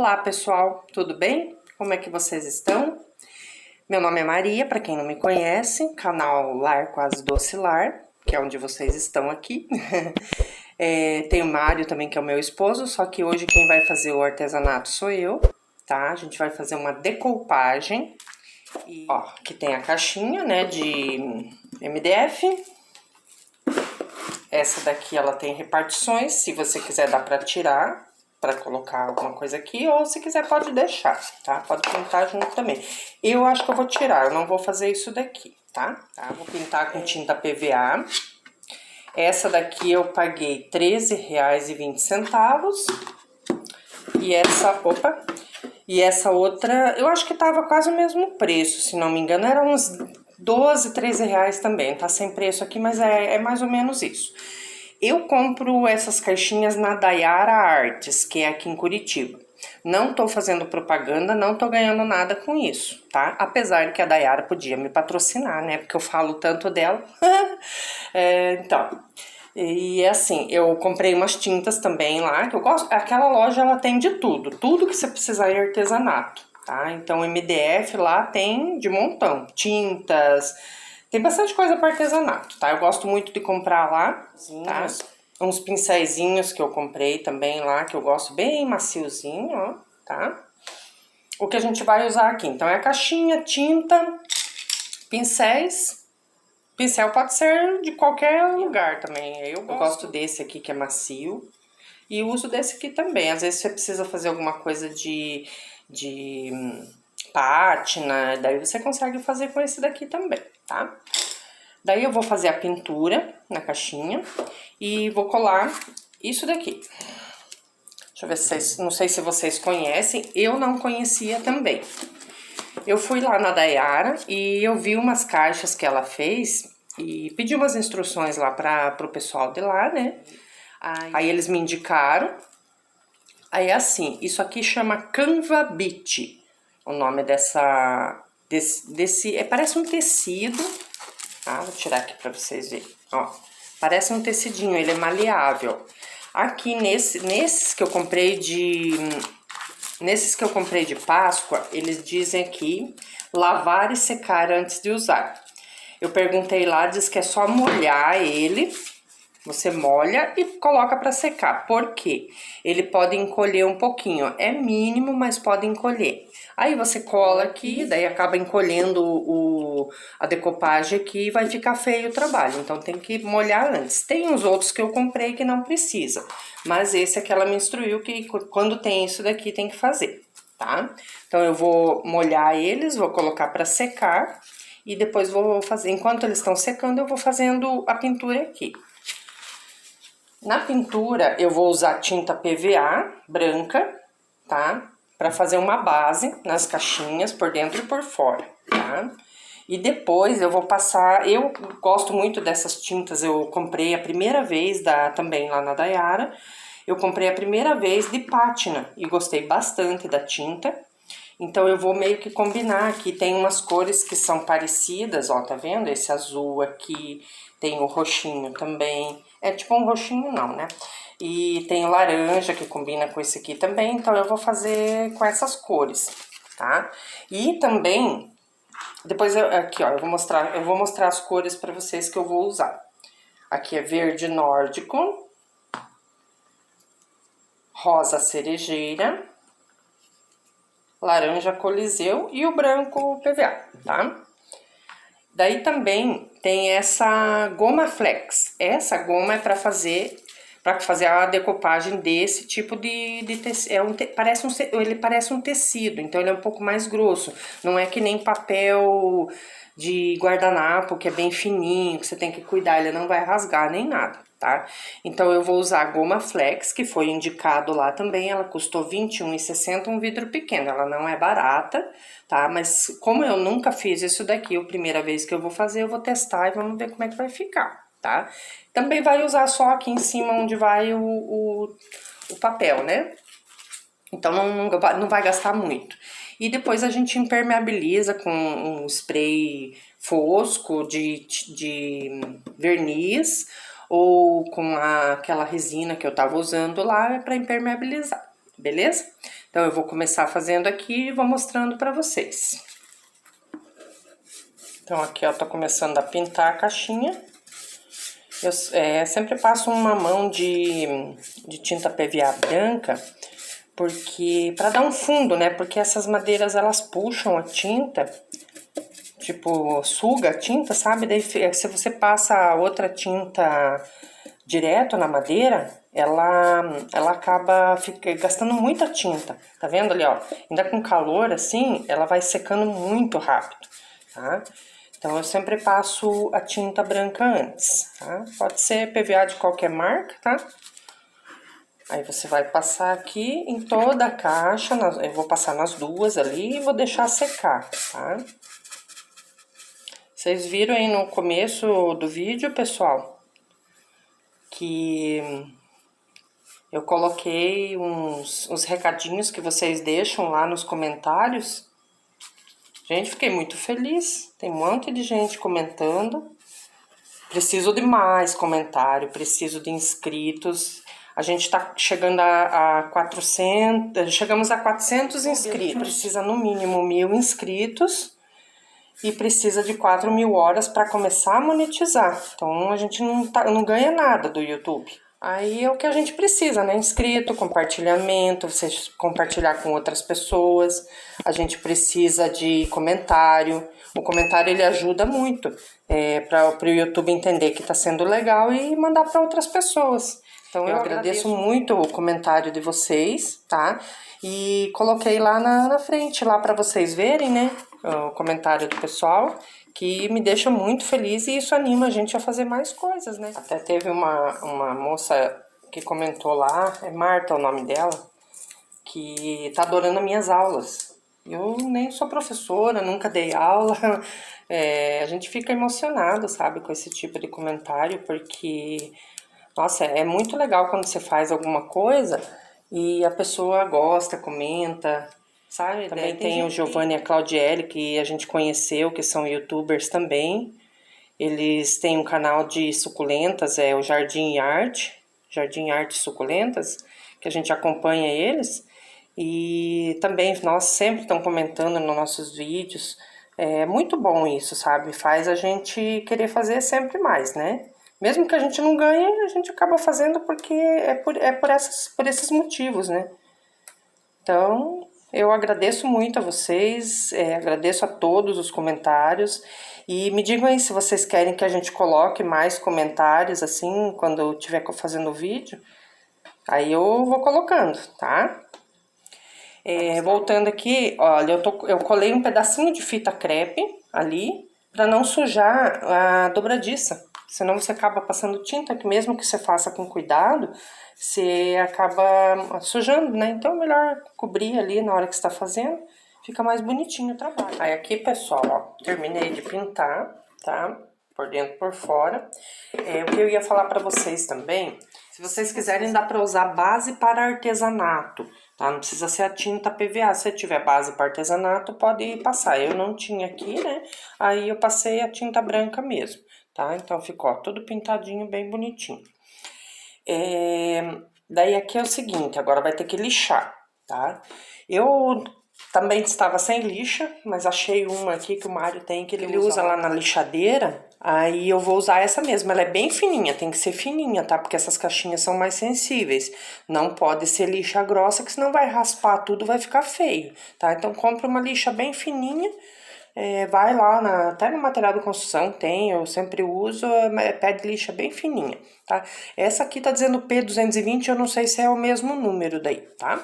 Olá pessoal, tudo bem? Como é que vocês estão? Meu nome é Maria, para quem não me conhece, canal Lar Quase Doce Lar, que é onde vocês estão aqui. Tem o Mário também, que é o meu esposo, só que hoje quem vai fazer o artesanato sou eu, tá? A gente vai fazer uma decoupagem, e, ó, que tem a caixinha, né, de MDF. Essa daqui ela tem repartições, se você quiser dá pra tirar, pra colocar alguma coisa aqui, ou se quiser pode deixar, tá? Pode pintar junto também. Eu acho que eu vou tirar, eu não vou fazer isso daqui, tá? Vou pintar com tinta PVA. Essa daqui eu paguei R$13,20. E essa outra, eu acho que tava quase o mesmo preço, se não me engano, era uns 12, 13 reais também, tá sem preço aqui, mas é mais ou menos isso. Eu compro essas caixinhas na Dayara Artes, que é aqui em Curitiba. Não tô fazendo propaganda, não tô ganhando nada com isso, tá? Apesar que a Dayara podia me patrocinar, né? Porque eu falo tanto dela. Então, e assim, eu comprei umas tintas também lá, que eu gosto. Aquela loja, ela tem de tudo. Tudo que você precisar em artesanato, tá? Então, MDF lá tem de montão. Tintas... Tem bastante coisa para artesanato, tá? Eu gosto muito de comprar lá, tá? Uns pincéizinhos que eu comprei também lá, que eu gosto bem maciozinho, ó, tá? O que a gente vai usar aqui, então, é a caixinha, tinta, pincéis. Pincel pode ser de qualquer lugar também. Eu gosto desse aqui que é macio e uso desse aqui também. Às vezes você precisa fazer alguma coisa de pátina, daí você consegue fazer com esse daqui também, tá? Daí eu vou fazer a pintura na caixinha e vou colar isso daqui. Deixa eu ver se vocês, não sei se vocês conhecem, eu não conhecia também. Eu fui lá na Dayara e eu vi umas caixas que ela fez e pedi umas instruções lá pro pessoal de lá, né? Aí eles me indicaram. Aí assim, isso aqui chama Canva Beat, o nome parece um tecido, tá? Vou tirar aqui pra vocês verem, ó. Parece um tecidinho, ele é maleável. Aqui nesses que eu comprei de Páscoa, eles dizem aqui lavar e secar antes de usar. Eu perguntei lá, diz que é só molhar ele. Você molha e coloca para secar. Por quê? Ele pode encolher um pouquinho. É mínimo, mas pode encolher. Aí você cola aqui, daí acaba encolhendo a decopagem aqui e vai ficar feio o trabalho. Então tem que molhar antes. Tem uns outros que eu comprei que não precisa. Mas esse aqui ela me instruiu que quando tem isso daqui tem que fazer, tá? Então eu vou molhar eles, vou colocar para secar. E depois vou fazer, enquanto eles estão secando, eu vou fazendo a pintura aqui. Na pintura, eu vou usar tinta PVA branca, tá? Pra fazer uma base nas caixinhas, por dentro e por fora, tá? E depois eu vou passar, eu gosto muito dessas tintas, eu comprei a primeira vez, também lá na Dayara, eu comprei a primeira vez de pátina e gostei bastante da tinta. Então eu vou meio que combinar aqui, tem umas cores que são parecidas, ó, tá vendo? Esse azul aqui, tem o roxinho também, é tipo um roxinho não, né? E tem o laranja que combina com esse aqui também, então eu vou fazer com essas cores, tá? E também, depois aqui ó, eu vou mostrar as cores pra vocês que eu vou usar. Aqui é verde nórdico, rosa cerejeira, laranja coliseu e o branco PVA, tá? Daí também tem essa goma flex. Essa goma é para fazer a decopagem desse tipo de tecido. Ele parece um tecido, então ele é um pouco mais grosso. Não é que nem papel de guardanapo, que é bem fininho, que você tem que cuidar, ele não vai rasgar nem nada, tá? Então eu vou usar a goma flex, que foi indicado lá também, ela custou R$21,60, um vidro pequeno, ela não é barata, tá? Mas como eu nunca fiz isso daqui, a primeira vez que eu vou fazer, eu vou testar e vamos ver como é que vai ficar, tá? Também vai usar só aqui em cima onde vai o papel, né? Então não vai gastar muito. E depois a gente impermeabiliza com um spray fosco de verniz ou com aquela resina que eu tava usando lá para impermeabilizar, beleza? Então, eu vou começar fazendo aqui e vou mostrando pra vocês. Então, aqui, ó, tô começando a pintar a caixinha. Eu sempre passo uma mão de tinta PVA branca, porque para dar um fundo, né? Porque essas madeiras, elas puxam a tinta, tipo, suga a tinta, sabe? Daí, se você passa outra tinta direto na madeira, ela acaba gastando muita tinta. Tá vendo ali, ó? Ainda com calor, assim, ela vai secando muito rápido, tá? Então, eu sempre passo a tinta branca antes, tá? Pode ser PVA de qualquer marca, tá? Aí, você vai passar aqui em toda a caixa, eu vou passar nas duas ali e vou deixar secar, tá? Vocês viram aí no começo do vídeo, pessoal, que eu coloquei uns recadinhos que vocês deixam lá nos comentários. Gente, fiquei muito feliz. Tem um monte de gente comentando. Preciso de mais comentário, preciso de inscritos. A gente tá chegando a 400, chegamos a 400 inscritos. Precisa no mínimo 1000 inscritos e precisa de 4.000 horas para começar a monetizar. Então a gente não ganha nada do YouTube. Aí é o que a gente precisa, né? Inscrito, compartilhamento, você compartilhar com outras pessoas. A gente precisa de comentário. O comentário, ele ajuda muito para o YouTube entender que está sendo legal e mandar para outras pessoas. Então eu agradeço muito o comentário de vocês, tá? E coloquei lá na frente, lá para vocês verem, né? O comentário do pessoal, que me deixa muito feliz e isso anima a gente a fazer mais coisas, né? Até teve uma moça que comentou lá, é Marta o nome dela, que tá adorando as minhas aulas. Eu nem sou professora, nunca dei aula, a gente fica emocionado, sabe, com esse tipo de comentário, porque, nossa, é muito legal quando você faz alguma coisa e a pessoa gosta, comenta, sabe? Também tem o Giovanni e a Claudiele, que a gente conheceu, que são youtubers também. Eles têm um canal de suculentas, o Jardim Arte Suculentas, que a gente acompanha eles. E também nós sempre estão comentando nos nossos vídeos. É muito bom isso, sabe? Faz a gente querer fazer sempre mais, né? Mesmo que a gente não ganhe, a gente acaba fazendo porque por esses motivos, né? Então, eu agradeço muito a vocês, agradeço a todos os comentários. E me digam aí se vocês querem que a gente coloque mais comentários, assim, quando eu estiver fazendo o vídeo. Aí eu vou colocando, tá? Voltando aqui, olha, eu colei um pedacinho de fita crepe ali, para não sujar a dobradiça. Senão você acaba passando tinta, que mesmo que você faça com cuidado, você acaba sujando, né? Então é melhor cobrir ali na hora que você está fazendo, fica mais bonitinho o trabalho. Aí aqui, pessoal, ó, terminei de pintar, tá? Por dentro e por fora. O que eu ia falar para vocês também, se vocês quiserem, dá para usar base para artesanato, tá? Não precisa ser a tinta PVA. Se tiver base para artesanato, pode passar. Eu não tinha aqui, né? Aí eu passei a tinta branca mesmo, tá? Então ficou, ó, tudo pintadinho, bem bonitinho. Daí aqui é o seguinte, agora vai ter que lixar, tá? Eu também estava sem lixa, mas achei uma aqui que o Mário tem, que ele usa lá na lixadeira. Aí eu vou usar essa mesmo, ela é bem fininha, tem que ser fininha, tá? Porque essas caixinhas são mais sensíveis. Não pode ser lixa grossa, que senão vai raspar tudo, vai ficar feio, tá? Então compra uma lixa bem fininha, vai lá, até no material de construção tem, eu sempre uso, pé de lixa bem fininha, tá? Essa aqui tá dizendo P220, eu não sei se é o mesmo número daí, tá?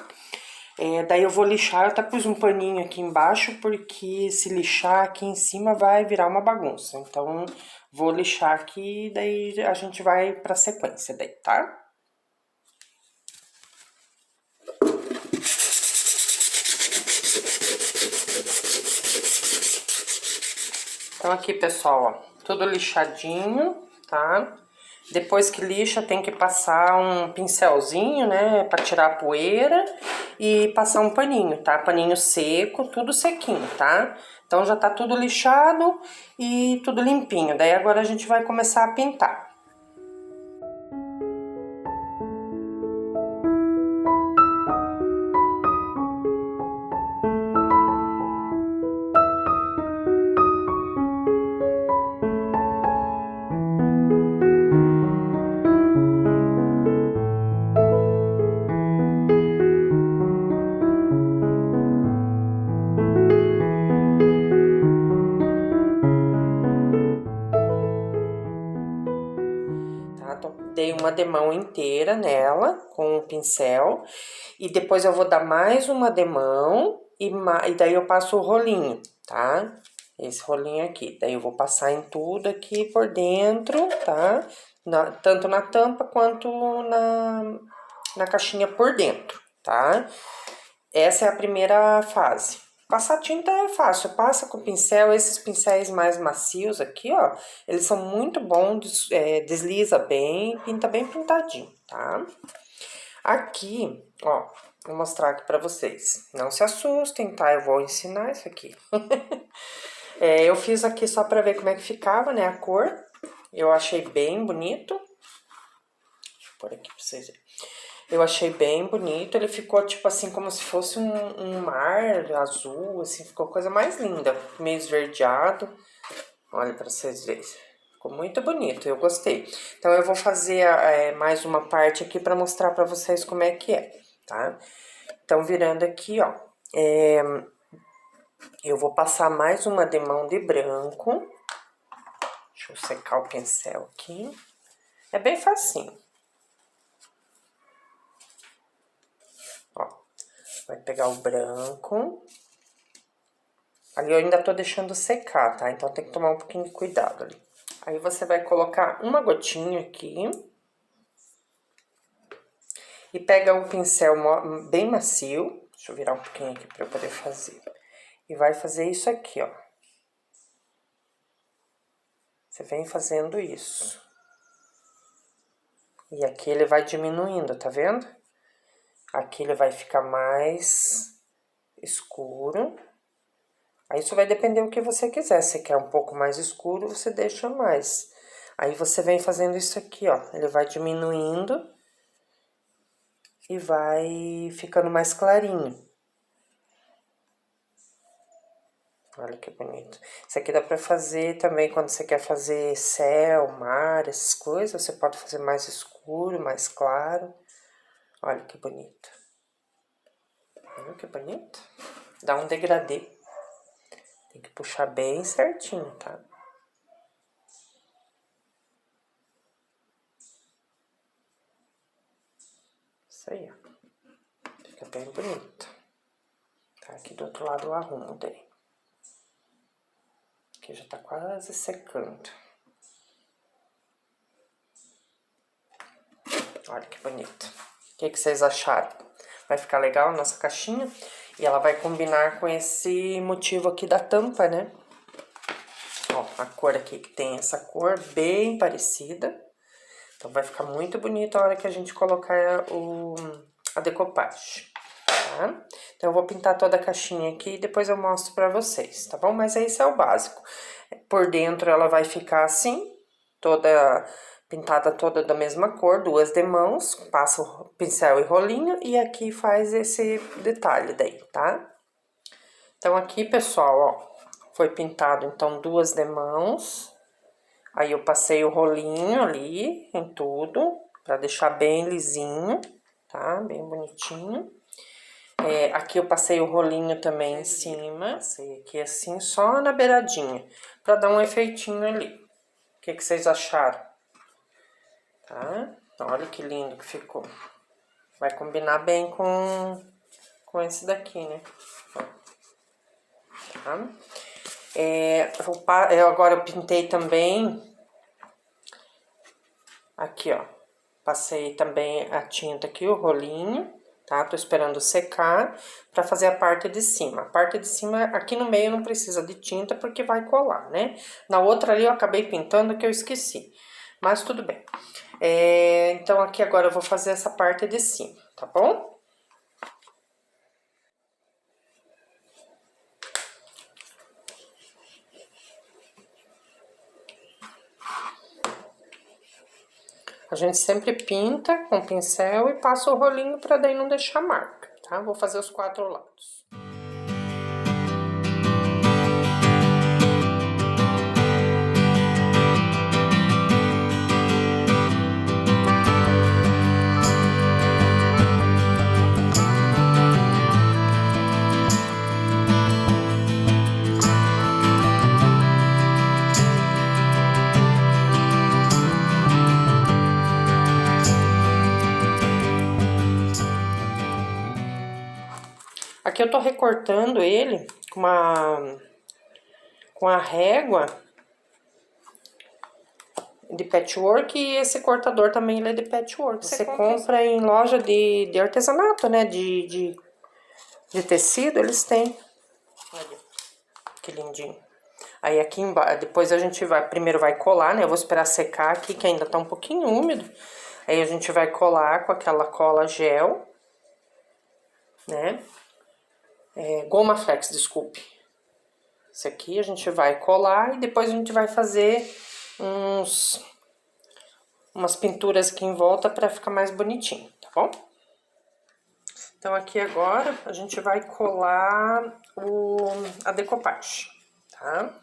Daí eu vou lixar, eu até pus um paninho aqui embaixo, porque se lixar aqui em cima vai virar uma bagunça. Então, vou lixar aqui e daí a gente vai pra sequência daí, tá? Então aqui, pessoal, ó, tudo lixadinho, tá? Depois que lixa, tem que passar um pincelzinho, né, pra tirar a poeira e passar um paninho, tá? Paninho seco, tudo sequinho, tá? Então já tá tudo lixado e tudo limpinho. Daí agora a gente vai começar a pintar. dei uma demão inteira nela com o pincel. E depois eu vou dar mais uma demão e daí eu passo o rolinho, tá? Esse rolinho aqui. Daí eu vou passar em tudo aqui por dentro, tá? Tanto na tampa quanto na caixinha por dentro, tá? Essa é a primeira fase. Passar tinta é fácil, passa com pincel, esses pincéis mais macios aqui, ó, eles são muito bons, desliza bem, pinta bem pintadinho, tá? Aqui, ó, vou mostrar aqui pra vocês, não se assustem, tá? Eu vou ensinar isso aqui. Eu fiz aqui só pra ver como é que ficava, né, a cor, eu achei bem bonito. Deixa eu pôr aqui pra vocês verem. Eu achei bem bonito, ele ficou tipo assim, como se fosse um mar azul, assim, ficou coisa mais linda, meio esverdeado. Olha pra vocês verem, ficou muito bonito, eu gostei. Então eu vou fazer mais uma parte aqui pra mostrar pra vocês como é que é, tá? Então virando aqui, ó, eu vou passar mais uma demão de branco. Deixa eu secar o pincel aqui. É bem facinho. Ó, vai pegar o branco. Ali eu ainda tô deixando secar, tá? Então tem que tomar um pouquinho de cuidado ali. Aí você vai colocar uma gotinha aqui. E pega um pincel bem macio. Deixa eu virar um pouquinho aqui pra eu poder fazer. E vai fazer isso aqui, ó. Você vem fazendo isso. E aqui ele vai diminuindo, tá vendo? Aqui ele vai ficar mais escuro. Aí isso vai depender do que você quiser. Se quer um pouco mais escuro, você deixa mais. Aí você vem fazendo isso aqui, ó. Ele vai diminuindo e vai ficando mais clarinho. Olha que bonito. Isso aqui dá pra fazer também quando você quer fazer céu, mar, essas coisas. Você pode fazer mais escuro, mais claro. Olha que bonito. Olha que bonito. Dá um degradê. Tem que puxar bem certinho, tá? Isso aí, ó. Fica bem bonito. Tá, aqui do outro lado eu arrumo daí. Aqui já tá quase secando. Olha que bonito. O que vocês acharam? Vai ficar legal a nossa caixinha? E ela vai combinar com esse motivo aqui da tampa, né? Ó, a cor aqui que tem essa cor bem parecida. Então vai ficar muito bonito a hora que a gente colocar a decopagem, tá? Então eu vou pintar toda a caixinha aqui e depois eu mostro pra vocês, tá bom? Mas esse é o básico. Por dentro ela vai ficar assim, toda pintada toda da mesma cor, duas demãos, passa o pincel e rolinho e aqui faz esse detalhe daí, tá? Então aqui, pessoal, ó, foi pintado então duas demãos, aí eu passei o rolinho ali em tudo, pra deixar bem lisinho, tá? Bem bonitinho. Aqui eu passei o rolinho também em cima, passei aqui assim, só na beiradinha, pra dar um efeitinho ali. O que vocês acharam? Tá? Olha que lindo que ficou. Vai combinar bem com esse daqui, né? Tá? Agora eu pintei também. Aqui, ó. Passei também a tinta aqui, o rolinho, tá? Tô esperando secar pra fazer a parte de cima. A parte de cima, aqui no meio não precisa de tinta porque vai colar, né? Na outra ali eu acabei pintando que eu esqueci. Mas tudo bem. Então aqui agora eu vou fazer essa parte de cima, tá bom? A gente sempre pinta com pincel e passa o rolinho pra daí não deixar marca, tá? Vou fazer os 4 lados. Aqui eu tô recortando ele com a régua de patchwork, e esse cortador também ele é de patchwork. Você compra em loja de artesanato, né? De tecido, eles têm. Olha, que lindinho. Aí aqui embaixo, depois a gente primeiro vai colar, né? Eu vou esperar secar aqui, que ainda tá um pouquinho úmido. Aí a gente vai colar com aquela cola gel, né? Goma flex, desculpe. Esse aqui a gente vai colar e depois a gente vai fazer umas pinturas aqui em volta pra ficar mais bonitinho, tá bom? Então aqui agora a gente vai colar a decopagem, tá?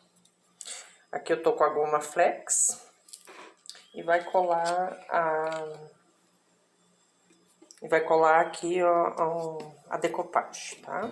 Aqui eu tô com a goma flex e vai colar aqui ó, a decopagem, tá?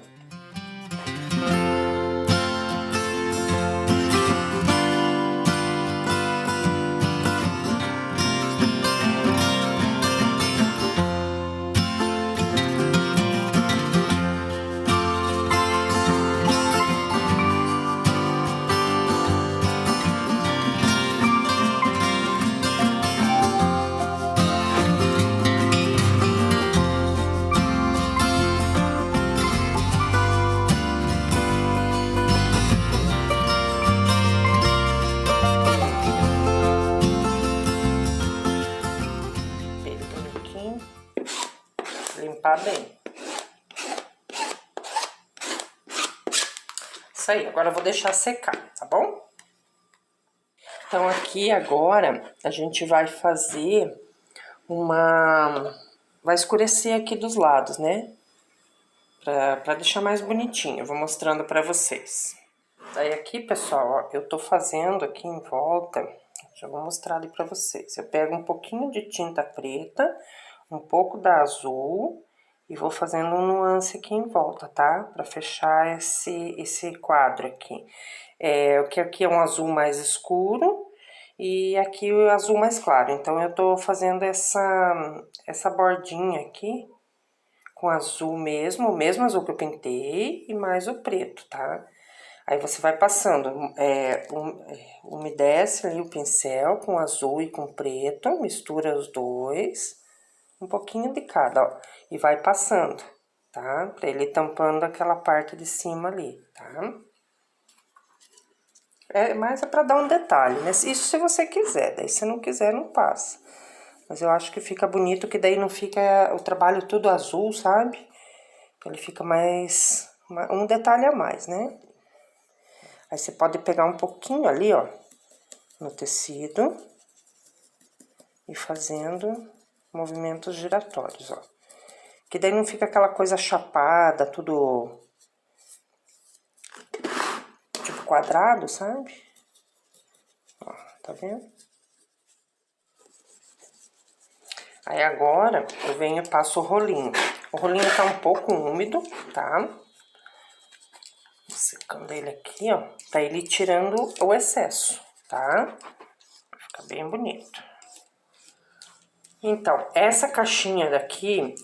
Limpar bem. Isso aí, agora eu vou deixar secar, tá bom? Então aqui agora a gente vai fazer vai escurecer aqui dos lados, né? Pra deixar mais bonitinho, eu vou mostrando pra vocês. Daí aqui, pessoal, ó, eu tô fazendo aqui em volta, já vou mostrar ali pra vocês. Eu pego um pouquinho de tinta preta, um pouco da azul e vou fazendo um nuance aqui em volta, tá? Pra fechar esse quadro aqui. O que aqui é um azul mais escuro e aqui o azul mais claro. Então, eu tô fazendo essa bordinha aqui com azul mesmo, o mesmo azul que eu pintei e mais o preto, tá? Aí você vai passando, umedece ali o pincel com azul e com preto, mistura os dois, um pouquinho de cada, ó, e vai passando, tá? Pra ele ir tampando aquela parte de cima ali, tá? Mas é pra dar um detalhe, né? Isso se você quiser, daí se não quiser, não passa. Mas eu acho que fica bonito, que daí não fica o trabalho tudo azul, sabe? Ele fica mais, um detalhe a mais, né? Aí você pode pegar um pouquinho ali, ó, no tecido e fazendo movimentos giratórios, ó. Que daí não fica aquela coisa chapada, tudo tipo quadrado, sabe? Ó, tá vendo? Aí agora eu venho e passo o rolinho. O rolinho tá um pouco úmido, tá? Secando ele aqui, ó, pra ele tirando o excesso, tá? Fica bem bonito. Então, essa caixinha daqui,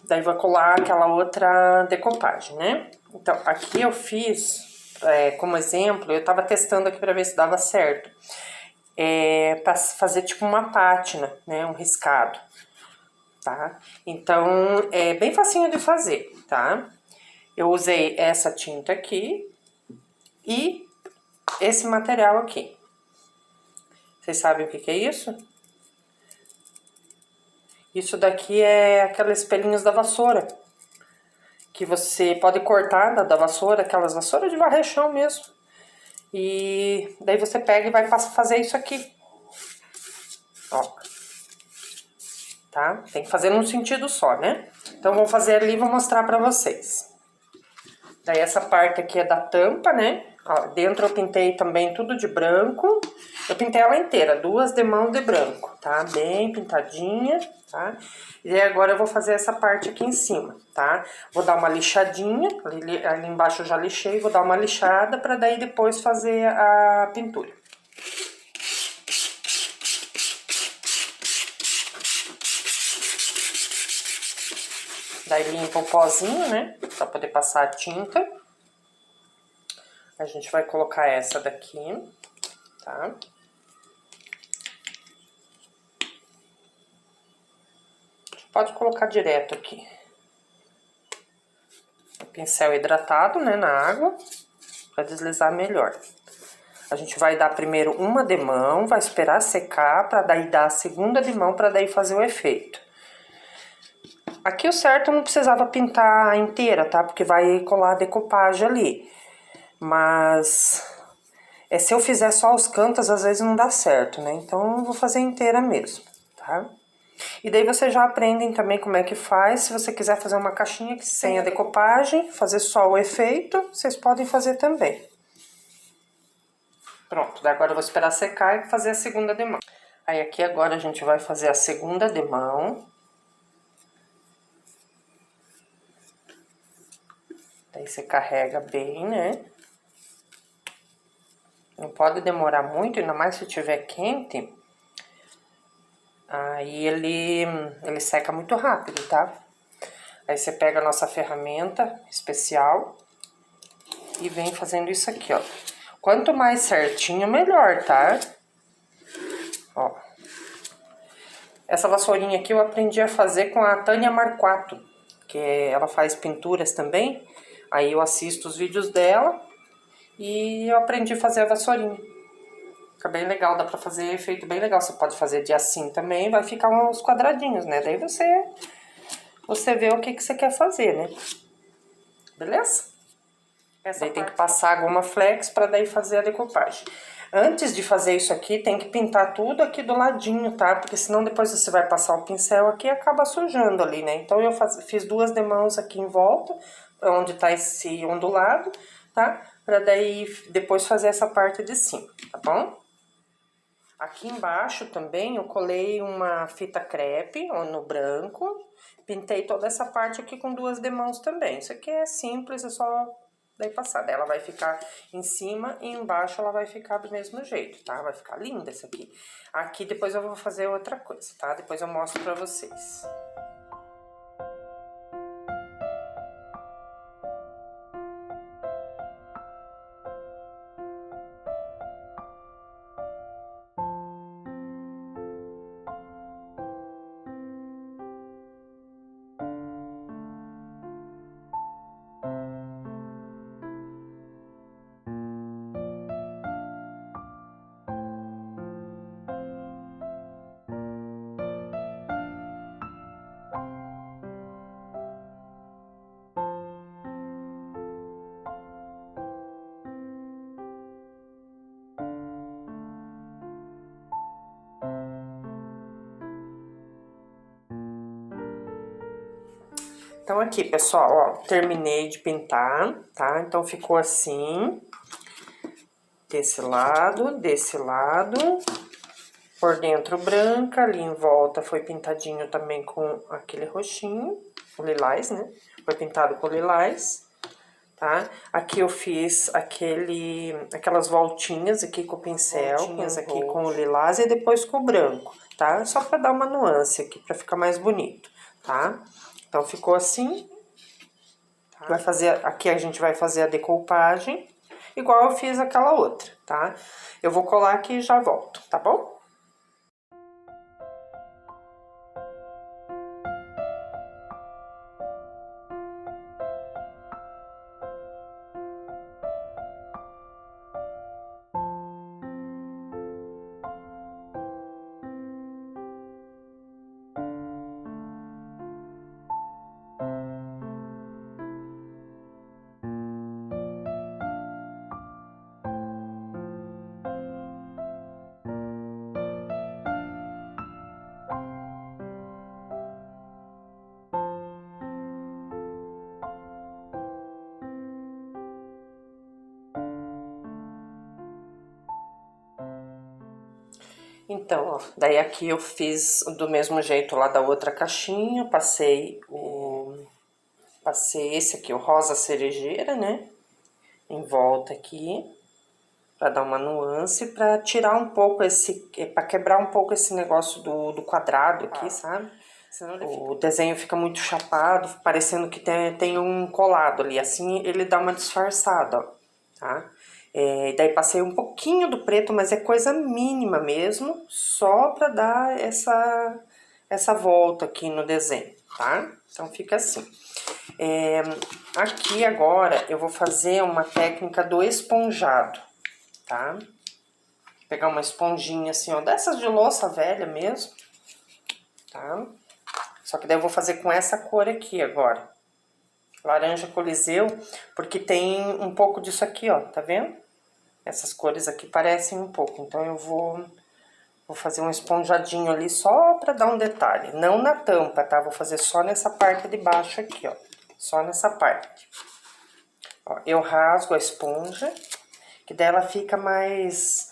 daí vou colar aquela outra decopagem, né? Então, aqui eu fiz, como exemplo, eu tava testando aqui pra ver se dava certo. Pra fazer tipo uma pátina, né? Um riscado, tá? Então, é bem facinho de fazer, tá? Eu usei essa tinta aqui e esse material aqui. Vocês sabem o que que é isso? Isso daqui é aqueles pelinhos da vassoura. Que você pode cortar da vassoura, aquelas vassouras de varrer chão mesmo. E daí você pega e vai fazer isso aqui. Ó. Tá? Tem que fazer num sentido só, né? Então, vou fazer ali e vou mostrar pra vocês. Daí, essa parte aqui é da tampa, né? Ó, dentro eu pintei também tudo de branco. Eu pintei ela inteira, 2 demãos de branco, tá? Bem pintadinha, tá? E aí agora eu vou fazer essa parte aqui em cima, tá? Vou dar uma lixadinha, ali embaixo eu já lixei, vou dar uma lixada pra daí depois fazer a pintura. Daí limpa o pozinho, né? Pra poder passar a tinta. A gente vai colocar essa daqui, tá? Pode colocar direto aqui. O pincel hidratado, né, na água, pra deslizar melhor. A gente vai dar primeiro uma demão, vai esperar secar, pra daí dar a segunda demão, pra daí fazer o efeito. Aqui o certo não precisava pintar inteira, tá? Porque vai colar a decopagem ali. Mas se eu fizer só os cantos, às vezes não dá certo, né? Então eu vou fazer inteira mesmo, tá? E daí vocês já aprendem também como é que faz. Se você quiser fazer uma caixinha que sem a decopagem, fazer só o efeito, vocês podem fazer também. Pronto, daí agora eu vou esperar secar e fazer a segunda demão. Aí aqui agora a gente vai fazer a segunda demão. Daí você carrega bem, né? Não pode demorar muito, ainda mais se tiver quente. Aí ele seca muito rápido, tá? Aí você pega a nossa ferramenta especial e vem fazendo isso aqui, ó. Quanto mais certinho, melhor, tá? Ó. Essa vassourinha aqui eu aprendi a fazer com a Tânia Marquato, que ela faz pinturas também. Aí eu assisto os vídeos dela e eu aprendi a fazer a vassourinha. Fica bem legal, dá pra fazer efeito bem legal. Você pode fazer de assim também, vai ficar uns quadradinhos, né? Daí você vê o que você quer fazer, né? Beleza? Daí tem que passar a goma flex pra daí fazer a decopagem. Antes de fazer isso aqui, tem que pintar tudo aqui do ladinho, tá? Porque senão depois você vai passar o pincel aqui e acaba sujando ali, né? Então eu fiz duas demãos aqui em volta, onde tá esse ondulado, tá? Pra daí depois fazer essa parte de cima, tá bom? Aqui embaixo também eu colei uma fita crepe no branco, pintei toda essa parte aqui com duas demãos também. Isso aqui é simples, é só daí passar. Daí ela vai ficar em cima e embaixo ela vai ficar do mesmo jeito, tá? Vai ficar linda essa aqui. Aqui depois eu vou fazer outra coisa, tá? Depois eu mostro pra vocês. Então aqui, pessoal, ó, terminei de pintar, tá? Então ficou assim, desse lado, por dentro branca, ali em volta foi pintadinho também com aquele roxinho, o lilás, né? Foi pintado com lilás, tá? Aqui eu fiz aquelas voltinhas aqui com o pincel, aqui com o lilás e depois com o branco, tá? Só pra dar uma nuance aqui, pra ficar mais bonito, tá? Então ficou assim. Vai fazer, aqui a gente vai fazer a decoupagem, igual eu fiz aquela outra, tá? Eu vou colar aqui e já volto, tá bom? Então, ó, daí aqui eu fiz do mesmo jeito lá da outra caixinha, passei esse aqui, o rosa cerejeira, né? Em volta aqui, pra dar uma nuance, pra tirar um pouco pra quebrar um pouco esse negócio do quadrado aqui, sabe? O desenho fica muito chapado, parecendo que tem um colado ali. Assim ele dá uma disfarçada, ó, tá? Daí passei um pouquinho do preto, mas é coisa mínima mesmo, só pra dar essa volta aqui no desenho, tá? Então fica assim. Aqui agora eu vou fazer uma técnica do esponjado, tá? Vou pegar uma esponjinha assim, ó, dessas de louça velha mesmo, tá? Só que daí eu vou fazer com essa cor aqui agora. Laranja coliseu, porque tem um pouco disso aqui, ó, tá vendo? Essas cores aqui parecem um pouco, então eu vou fazer um esponjadinho ali só pra dar um detalhe. Não na tampa, tá? Vou fazer só nessa parte de baixo aqui, ó. Só nessa parte. Ó, eu rasgo a esponja, que daí ela fica mais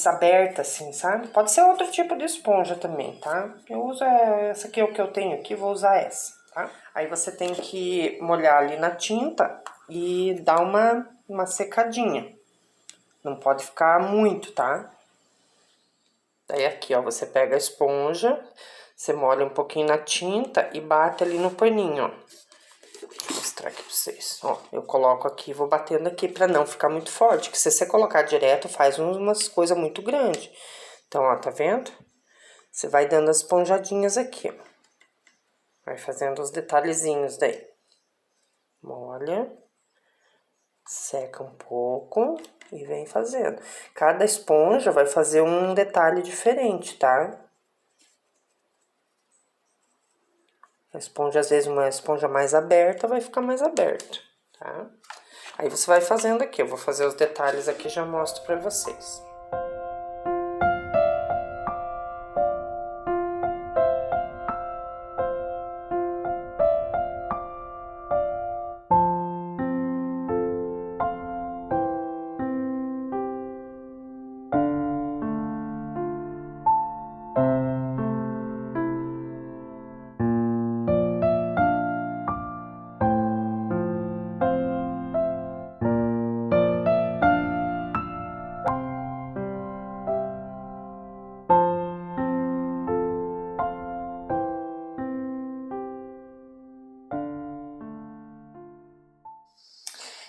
aberta, assim, sabe? Pode ser outro tipo de esponja também, tá? Eu uso essa aqui, é o que eu tenho aqui, vou usar essa, tá? Aí você tem que molhar ali na tinta e dar uma secadinha. Não pode ficar muito, tá? Daí aqui, ó, você pega a esponja, você molha um pouquinho na tinta e bate ali no paninho, ó. Vou mostrar aqui pra vocês. Ó, eu coloco aqui, vou batendo aqui pra não ficar muito forte, que se você colocar direto faz umas coisas muito grandes. Então, ó, tá vendo? Você vai dando as esponjadinhas aqui, ó. Vai fazendo os detalhezinhos daí. Molha. Seca um pouco e vem fazendo. Cada esponja vai fazer um detalhe diferente, tá? A esponja, às vezes, uma esponja mais aberta vai ficar mais aberta, tá? Aí você vai fazendo aqui, eu vou fazer os detalhes aqui e já mostro pra vocês.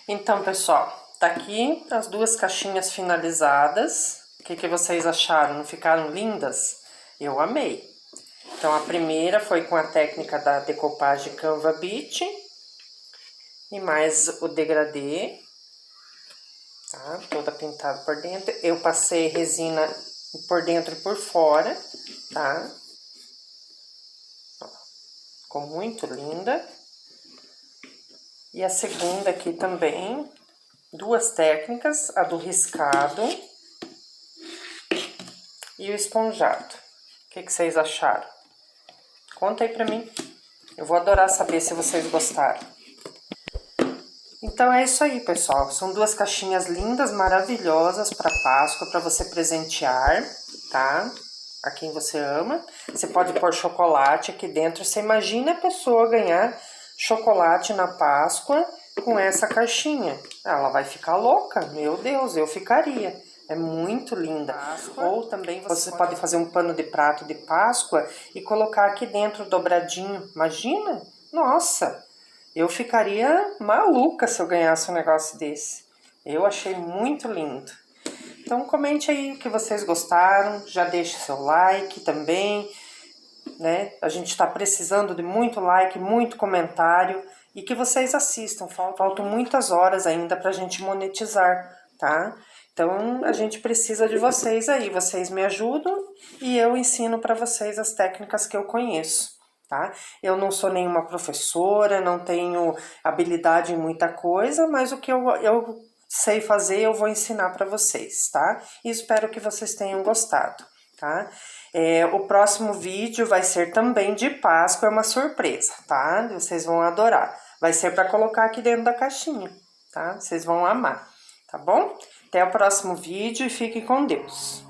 Então, pessoal, tá aqui as duas caixinhas finalizadas. O que vocês acharam? Não ficaram lindas? Eu amei. Então, a primeira foi com a técnica da decopagem Canva Beach. E mais o degradê, tá? Toda pintada por dentro. Eu passei resina por dentro e por fora, tá? Ó, ficou muito linda. E a segunda aqui também, duas técnicas, a do riscado e o esponjado. O que vocês acharam? Conta aí pra mim. Eu vou adorar saber se vocês gostaram. Então é isso aí, pessoal. São duas caixinhas lindas, maravilhosas para Páscoa, para você presentear, tá? A quem você ama. Você pode pôr chocolate aqui dentro. Você imagina a pessoa ganhar chocolate na Páscoa com essa caixinha. Ela vai ficar louca, meu Deus, eu ficaria. É muito linda. Páscoa. Ou também você pode fazer um pano de prato de Páscoa e colocar aqui dentro dobradinho. Imagina? Nossa, eu ficaria maluca se eu ganhasse um negócio desse. Eu achei muito lindo. Então comente aí o que vocês gostaram, já deixe seu like também, né? A gente tá precisando de muito like, muito comentário e que vocês assistam. Faltam muitas horas ainda pra gente monetizar, tá? Então a gente precisa de vocês aí, vocês me ajudam e eu ensino pra vocês as técnicas que eu conheço, tá? Eu não sou nenhuma professora, não tenho habilidade em muita coisa, mas o que eu sei fazer eu vou ensinar pra vocês, tá? E espero que vocês tenham gostado, tá? O próximo vídeo vai ser também de Páscoa, é uma surpresa, tá? Vocês vão adorar. Vai ser para colocar aqui dentro da caixinha, tá? Vocês vão amar, tá bom? Até o próximo vídeo e fiquem com Deus.